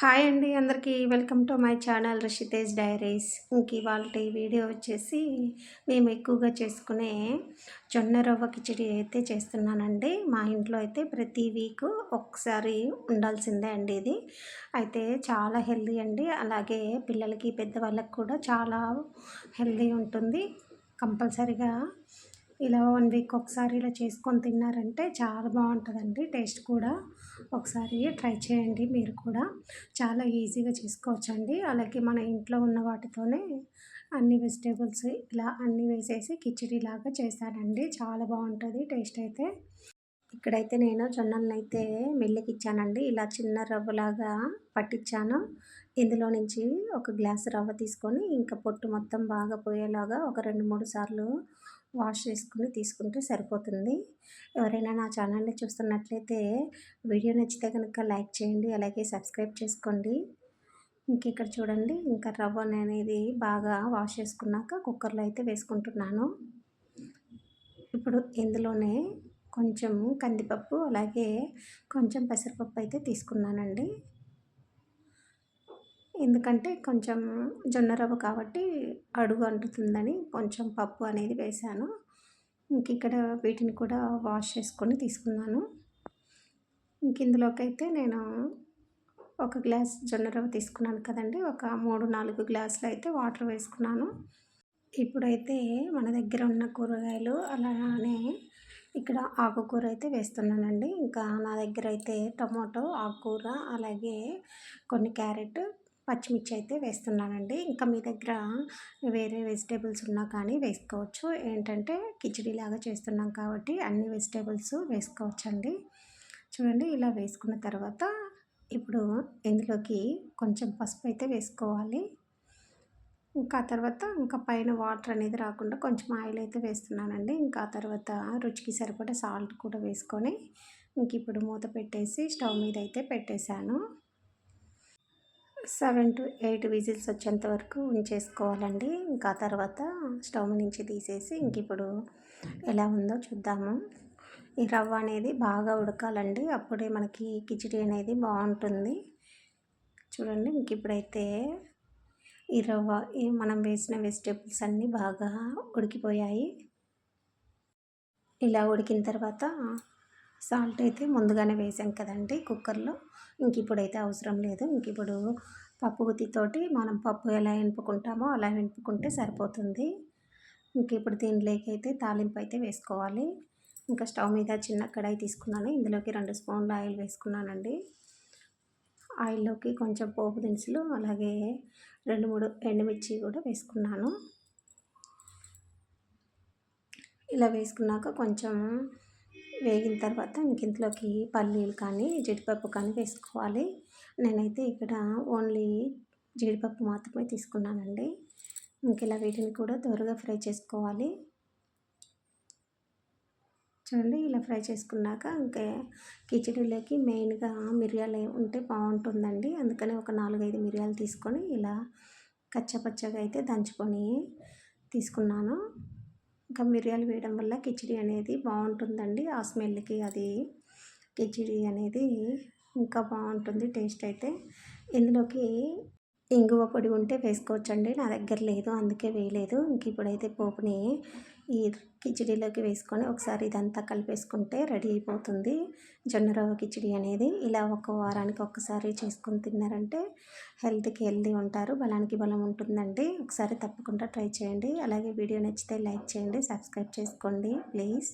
Hi అండి అందరికీ welcome to my channel Rishi Tej diaries. ఇవాల్టి వీడియో వచ్చేసి మేము ఎక్కువగా చేసుకునే జొన్న రవ్వ కిచిడి అయితే చేస్తున్నానండి. మా ఇంట్లో అయితే ప్రతి వీక్ ఒకసారి ఉండాల్సిందే అండి ఇది. అయితే చాలా హెల్దీ అండి. అలాగే పిల్లలకి పెద్దవాళ్ళకి కూడా చాలా హెల్దీ ఉంటుంది. కంపల్సరిగా ఇలా 1 వీక్ ఒకసారి ఇలా చేసుకొని తిన్నారంటే చాలా బాగుంటుందండి. టేస్ట్ కూడా ఒకసారి ట్రై చేయండి మీరు కూడా. చాలా ఈజీగా చేసుకోవచ్చండి. అలాగే మన ఇంట్లో ఉన్న వాటితోనే అన్ని వెజిటేబుల్స్ ఇలా అన్నీ వేసేసి కిచిడీలాగా చేశానండి. చాలా బాగుంటుంది టేస్ట్ అయితే. ఇక్కడైతే నేను జొన్నలనైతే మిల్లుకిచ్చానండి. ఇలా చిన్న రవ్వలాగా పట్టించాను. ఇందులో నుంచి ఒక గ్లాసు రవ్వ తీసుకొని ఇంకా పొట్టు మొత్తం బాగా పోయేలాగా ఒక 2, 3 సార్లు వాష్ చేసుకొని తీసుకుంటే సరిపోతుంది. ఎవరైనా నా ఛానల్ని చూస్తున్నట్లయితే వీడియో నచ్చితే కనుక లైక్ చేయండి, అలాగే సబ్స్క్రైబ్ చేసుకోండి. ఇక్కడ చూడండి, ఇంకా రవ్వ అనేది బాగా వాష్ చేసుకున్నాక కుక్కర్లో అయితే వేసుకుంటున్నాను. ఇప్పుడు ఇందులోనే కొంచెం కందిపప్పు అలాగే కొంచెం పెసరపప్పు అయితే తీసుకున్నానండి. ఎందుకంటే కొంచెం జొన్న రవ్వ కాబట్టి అడుగు అంటుతుందని కొంచెం పప్పు అనేది వేశాను. ఇక్కడ వీటిని కూడా వాష్ చేసుకొని తీసుకున్నాను. ఇందులోకైతే నేను ఒక గ్లాస్ జొన్న రవ్వ తీసుకున్నాను కదండి, ఒక 3, 4 గ్లాసులు అయితే వాటర్ వేసుకున్నాను. ఇప్పుడైతే మన దగ్గర ఉన్న కూరగాయలు అలానే ఇక్కడ ఆకుకూర అయితే వేస్తున్నానండి. ఇంకా నా దగ్గర అయితే టమాటో, ఆకుకూర అలాగే కొన్ని క్యారెట్, పచ్చిమిర్చి అయితే వేస్తున్నానండి. ఇంకా మీ దగ్గర వేరే వెజిటేబుల్స్ ఉన్నా కానీ వేసుకోవచ్చు. ఏంటంటే కిచిడీలాగా చేస్తున్నాం కాబట్టి అన్ని వెజిటేబుల్స్ వేసుకోవచ్చండి. చూడండి, ఇలా వేసుకున్న తర్వాత ఇప్పుడు ఇందులోకి కొంచెం పసుపు అయితే వేసుకోవాలి. ఇంకా తర్వాత పైన వాటర్ అనేది రాకుండా కొంచెం ఆయిల్ అయితే వేస్తున్నానండి. ఇంకా తర్వాత రుచికి సరిపడా సాల్ట్ కూడా వేసుకొని ఇప్పుడు మూత పెట్టేసి స్టవ్ మీద అయితే పెట్టేశాను. 7 to 8 విజిల్స్ వచ్చేంత వరకు ఉంచేసుకోవాలండి. ఇంకా తర్వాత స్టవ్ నుంచి తీసేసి ఇప్పుడు ఎలా ఉందో చూద్దాము. ఈ రవ్వ అనేది బాగా ఉడకాలండి, అప్పుడే మనకి కిచిడి అనేది బాగుంటుంది. చూడండి, ఇప్పుడైతే ఈ రవ్వ మనం వేసిన వెజిటేబుల్స్ అన్నీ బాగా ఉడికిపోయాయి. ఇలా ఉడికిన తర్వాత సాల్ట్ అయితే ముందుగానే వేసాం కదండి కుక్కర్లో. ఇప్పుడైతే అవసరం లేదు. ఇప్పుడు పప్పు గుత్తితోటి మనం పప్పు ఎలా ఎనుపుకుంటామో అలా ఎనుపుకుంటే సరిపోతుంది. ఇప్పుడు దీనిలోకి అయితే తాలింపు అయితే వేసుకోవాలి. స్టవ్ మీద చిన్న కడాయి తీసుకున్నాను. ఇందులోకి 2 స్పూన్ల ఆయిల్ వేసుకున్నానండి. ఆయిల్లోకి కొంచెం పోపు దినుసులు అలాగే 2, 3 ఎండుమిర్చి కూడా వేసుకున్నాను. ఇలా వేసుకున్నాక కొంచెం వేగిన తర్వాత ఇందులోకి పల్లీలు కానీ జీడిపప్పు కానీ వేసుకోవాలి. నేనైతే ఇక్కడ ఓన్లీ జీడిపప్పు మాత్రమే తీసుకున్నానండి. ఇలా వీటిని కూడా త్వరగా ఫ్రై చేసుకోవాలి. చూడండి, ఇలా ఫ్రై చేసుకున్నాక కిచిడీలోకి మెయిన్గా మిరియాలు ఉంటే బాగుంటుందండి. అందుకని ఒక 4, 5 మిరియాలు తీసుకొని ఇలా కచ్చపచ్చగా అయితే దంచుకొని తీసుకున్నాను. మిరియాలు వేయడం వల్ల కిచిడి అనేది బాగుంటుందండి. ఆ స్మెల్కి అది కిచిడి అనేది ఇంకా బాగుంటుంది టేస్ట్ అయితే. ఇందులోకి ఇంగువ పొడి ఉంటే వేసుకోవచ్చండి. నా దగ్గర లేదు, అందుకే వేయలేదు. ఇప్పుడైతే పోపుని ఈ కిచిడీలోకి వేసుకొని ఒకసారి ఇదంతా కలిపేసుకుంటే రెడీ అయిపోతుంది జొన్న రవ్వ కిచిడి అనేది. ఇలా ఒక వారానికి ఒక్కసారి చేసుకొని తిన్నారంటే హెల్త్కి హెల్తీ ఉంటారు, బలానికి బలం ఉంటుందండి. ఒకసారి తప్పకుండా ట్రై చేయండి. అలాగే వీడియో నచ్చితే లైక్ చేయండి, సబ్స్క్రైబ్ చేసుకోండి ప్లీజ్.